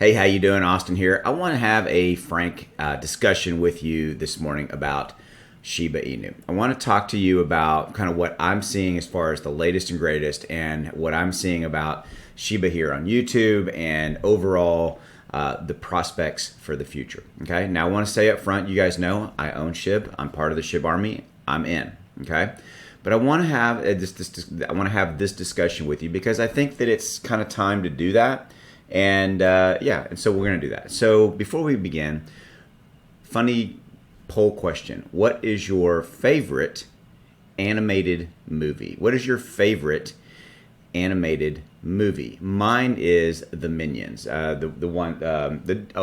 Hey, how you doing? Austin here. I want to have a frank discussion with you this morning about Shiba Inu. I want to talk to you about kind of what I'm seeing as far as the latest and greatest and what I'm seeing about Shiba here on YouTube and overall the prospects for the future. Okay. Now I want to say up front, you guys know I own SHIB. I'm part of the SHIB army. I'm in. Okay. But I want to have this discussion with you because I think that it's kind of time to do that. And and so we're going to do that. So before we begin, funny poll question. What is your favorite animated movie? What is your favorite animated movie? Mine is The Minions.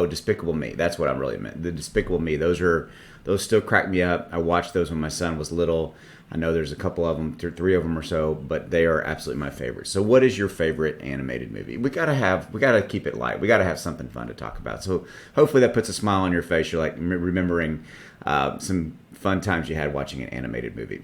Despicable Me. That's what I really meant. The Despicable Me. Those still crack me up. I watched those when my son was little. I know there's a couple of them, three of them or so, but they are absolutely my favorites. So what is your favorite animated movie? We gotta keep it light. We gotta have something fun to talk about. So hopefully that puts a smile on your face. You're like remembering some fun times you had watching an animated movie.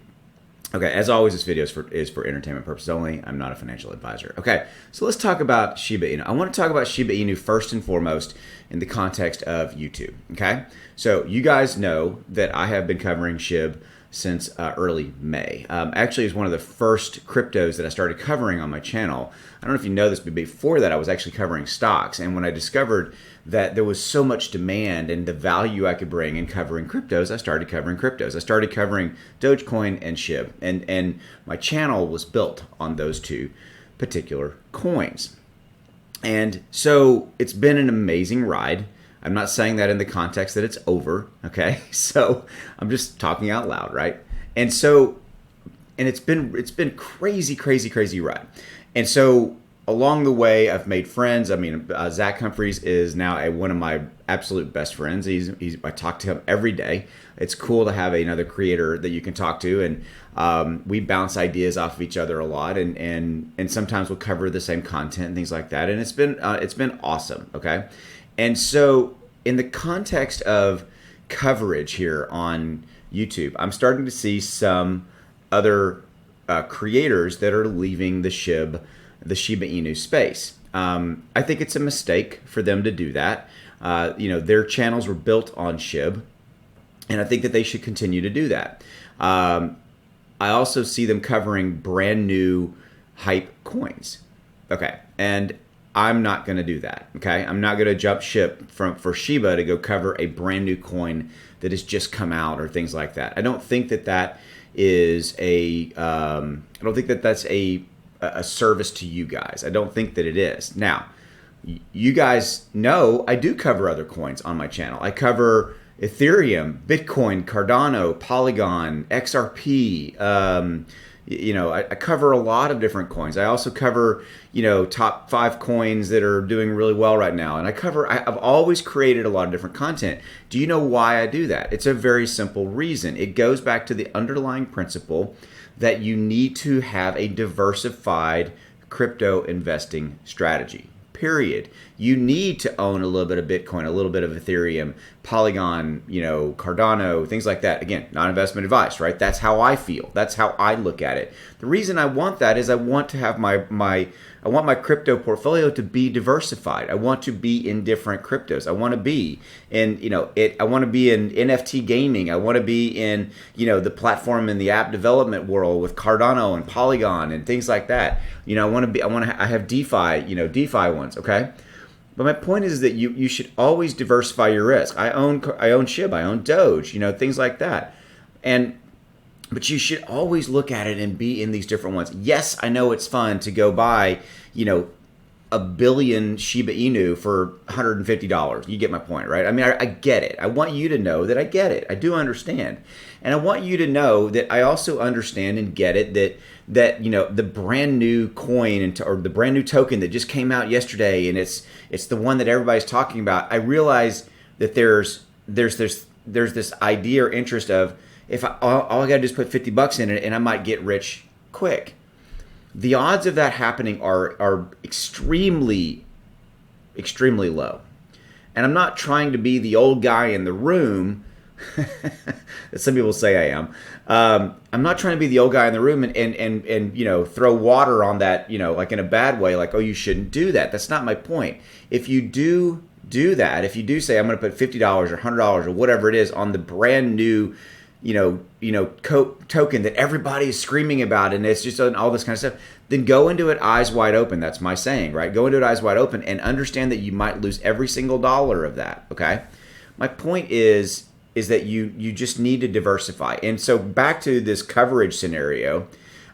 Okay, as always, this video is for entertainment purposes only. I'm not a financial advisor. Okay, so let's talk about Shiba Inu. I want to talk about Shiba Inu first and foremost in the context of YouTube. Okay, so you guys know that I have been covering SHIB since early May. Actually, it was one of the first cryptos that I started covering on my channel. I don't know if you know this, but before that, I was actually covering stocks. And when I discovered that there was so much demand and the value I could bring in covering cryptos, I started covering cryptos. I started covering Dogecoin and SHIB. And my channel was built on those two particular coins. And so it's been an amazing ride. I'm not saying that in the context that it's over, okay? So I'm just talking out loud, right? And so, and it's been crazy ride. And so along the way, I've made friends. I mean, Zach Humphreys is now one of my absolute best friends. I talk to him every day. It's cool to have another creator that you can talk to, and we bounce ideas off of each other a lot, and sometimes we'll cover the same content and things like that. And it's been awesome, okay? And so in the context of coverage here on YouTube, I'm starting to see some other creators that are leaving the Shiba Inu space. I think it's a mistake for them to do that. Their channels were built on SHIB, and I think that they should continue to do that. I also see them covering brand new hype coins. Okay, and I'm not going to do that, okay? I'm not going to jump ship for Shiba to go cover a brand new coin that has just come out or things like that. I don't think that is that's a service to you guys. I don't think that it is. Now, you guys know I do cover other coins on my channel. I cover Ethereum, Bitcoin, Cardano, Polygon, XRP. I cover a lot of different coins. I also cover, top 5 coins that are doing really well right now. And I've always created a lot of different content. Do you know why I do that? It's a very simple reason. It goes back to the underlying principle that you need to have a diversified crypto investing strategy. Period. You need to own a little bit of Bitcoin, a little bit of Ethereum, Polygon, Cardano, things like that. Again, not investment advice, right? That's how I feel. That's how I look at it. The reason I want that is I want to have I want my crypto portfolio to be diversified. I want to be in different cryptos. I want to be in, I want to be in NFT gaming. I want to be in, the platform and the app development world with Cardano and Polygon and things like that. I have DeFi, DeFi ones, okay? But my point is that you should always diversify your risk. I own SHIB, I own Doge, things like that. But you should always look at it and be in these different ones. Yes, I know it's fun to go buy, a billion Shiba Inu for $150. You get my point, right? I mean, I get it. I want you to know that I get it. I do understand. And I want you to know that I also understand and get it that the brand new coin or the brand new token that just came out yesterday, and it's the one that everybody's talking about. I realize that there's this idea or interest of, if all I got to do is put $50 in it and I might get rich quick. The odds of that happening are extremely low. And I'm not trying to be the old guy in the room Some people say I am. I'm not trying to be the old guy in the room and throw water on that, like in a bad way, like, oh, you shouldn't do that. That's not my point. If you do that, if you do say I'm going to put $50 or $100 or whatever it is on the brand new token that everybody is screaming about, and it's just all this kind of stuff, then go into it eyes wide open. That's my saying, right? Go into it eyes wide open and understand that you might lose every single dollar of that. Okay. My point is that you just need to diversify. And so back to this coverage scenario,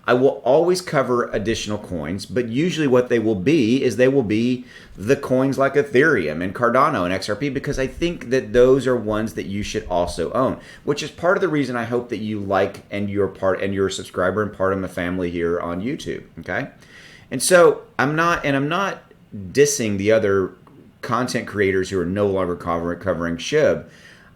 I will always cover additional coins, but usually what they will be is they will be the coins like Ethereum and Cardano and XRP, because I think that those are ones that you should also own, which is part of the reason I hope that you like and you're a subscriber and part of my family here on YouTube. Okay. And so I'm not dissing the other content creators who are no longer covering SHIB.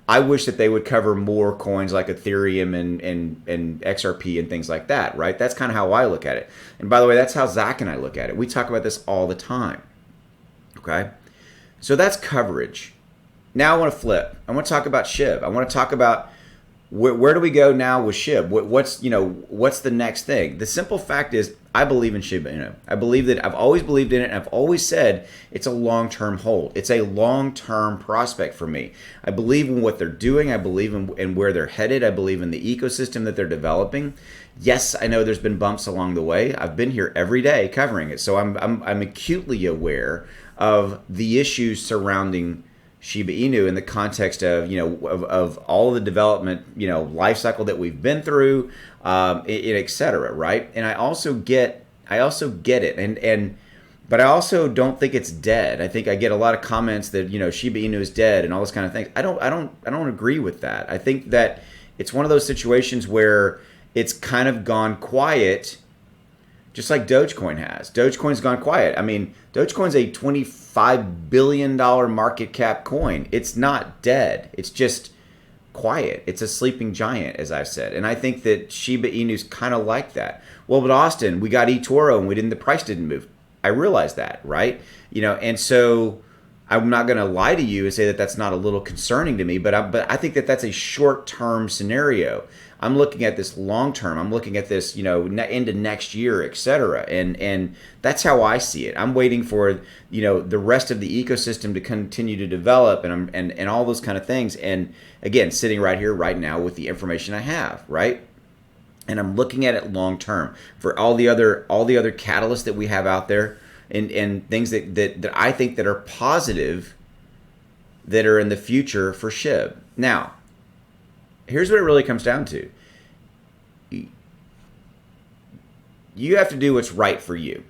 I wish that they would cover more coins like Ethereum and XRP and things like that, right? That's kind of how I look at it. And by the way, that's how Zach and I look at it. We talk about this all the time, okay? So that's coverage. Now I want to flip. I want to talk about SHIB. I want to talk about where do we go now with SHIB? What's the next thing? The simple fact is I believe in Shiba Inu. I believe that I've always believed in it, and I've always said it's a long-term hold. It's a long-term prospect for me. I believe in what they're doing. I believe in where they're headed. I believe in the ecosystem that they're developing. Yes, I know there's been bumps along the way. I've been here every day covering it, so I'm acutely aware of the issues surrounding Shiba Inu in the context of of all of the development life cycle that we've been through, et cetera, right? And I also get it, but I also don't think it's dead. I think I get a lot of comments that Shiba Inu is dead and all this kind of things. I don't agree with that. I think that it's one of those situations where it's kind of gone quiet, just like Dogecoin has. Dogecoin's gone quiet. I mean, Dogecoin's a $25 billion market cap coin. It's not dead. It's just quiet. It's a sleeping giant, as I've said. And I think that Shiba Inu's kind of like that. Well, but Austin, we got eToro and the price didn't move. I realize that, right? And so I'm not going to lie to you and say that that's not a little concerning to me, but I think that that's a short-term scenario. I'm looking at this long term. I'm looking at this, into next year, et cetera. And that's how I see it. I'm waiting for, the rest of the ecosystem to continue to develop and all those kind of things. And again, sitting right here, right now with the information I have, right? And I'm looking at it long term for all the other catalysts that we have out there and things that I think that are positive that are in the future for SHIB. Now, here's what it really comes down to. You have to do what's right for you,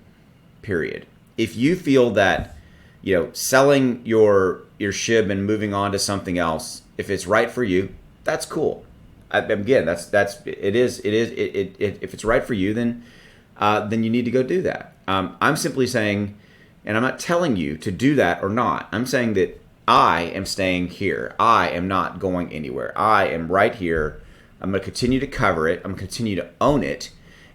period. If you feel that, selling your SHIB and moving on to something else, if it's right for you, that's cool. Again, if it's right for you, then you need to go do that. I'm simply saying, and I'm not telling you to do that or not. I'm saying that I am staying here. I am not going anywhere. I am right here. I'm going to continue to cover it. I'm going to continue to own it.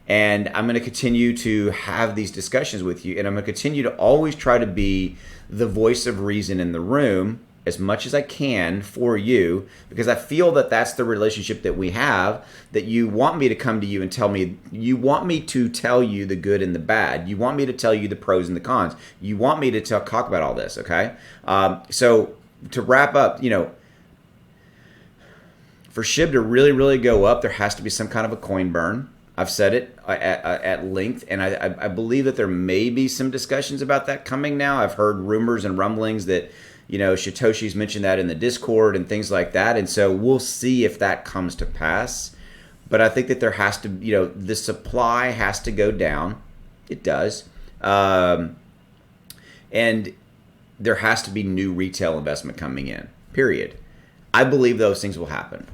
And I'm going to continue to have these discussions with you. And I'm going to continue to always try to be the voice of reason in the room as much as I can for you, because I feel that that's the relationship that we have, that you want me to come to you and tell me, you want me to tell you the good and the bad. You want me to tell you the pros and the cons. You want me to talk about all this, okay? So to wrap up, for SHIB to really, really go up, there has to be some kind of a coin burn. I've said it at length, and I believe that there may be some discussions about that coming now. I've heard rumors and rumblings that Satoshi's mentioned that in the Discord and things like that. And so we'll see if that comes to pass. But I think that there has to, the supply has to go down. It does. And there has to be new retail investment coming in, period. I believe those things will happen.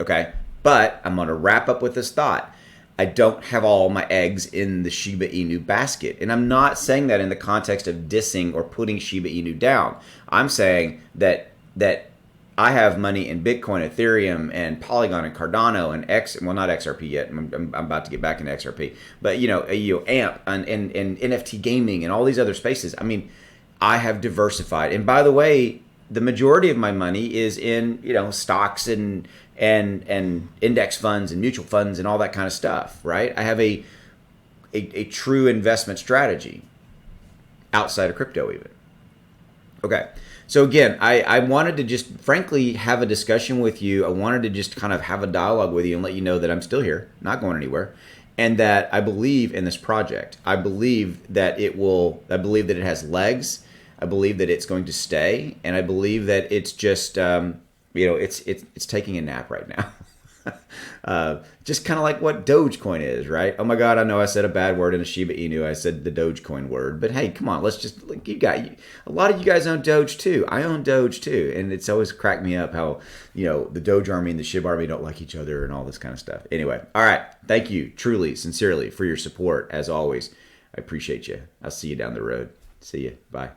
Okay. But I'm going to wrap up with this thought. I don't have all my eggs in the Shiba Inu basket. And I'm not saying that in the context of dissing or putting Shiba Inu down. I'm saying that I have money in Bitcoin, Ethereum, and Polygon, and Cardano, and not XRP yet. I'm about to get back into XRP. But, AMP and NFT gaming and all these other spaces. I mean, I have diversified. And by the way, the majority of my money is in, stocks and index funds and mutual funds and all that kind of stuff, right? I have a true investment strategy outside of crypto even. Okay. So again, I wanted to just frankly have a discussion with you. I wanted to just kind of have a dialogue with you and let you know that I'm still here, not going anywhere, and that I believe in this project. I believe that it has legs. I believe that it's going to stay, and I believe that it's just it's taking a nap right now. Just kind of like what Dogecoin is, right? Oh my God, I know I said a bad word in a Shiba Inu. I said the Dogecoin word, but hey, come on, let's just a lot of you guys own Doge too. I own Doge too, and it's always cracked me up how the Doge army and the Shiba army don't like each other and all this kind of stuff. Anyway, all right, thank you truly, sincerely for your support as always. I appreciate you. I'll see you down the road. See you. Bye.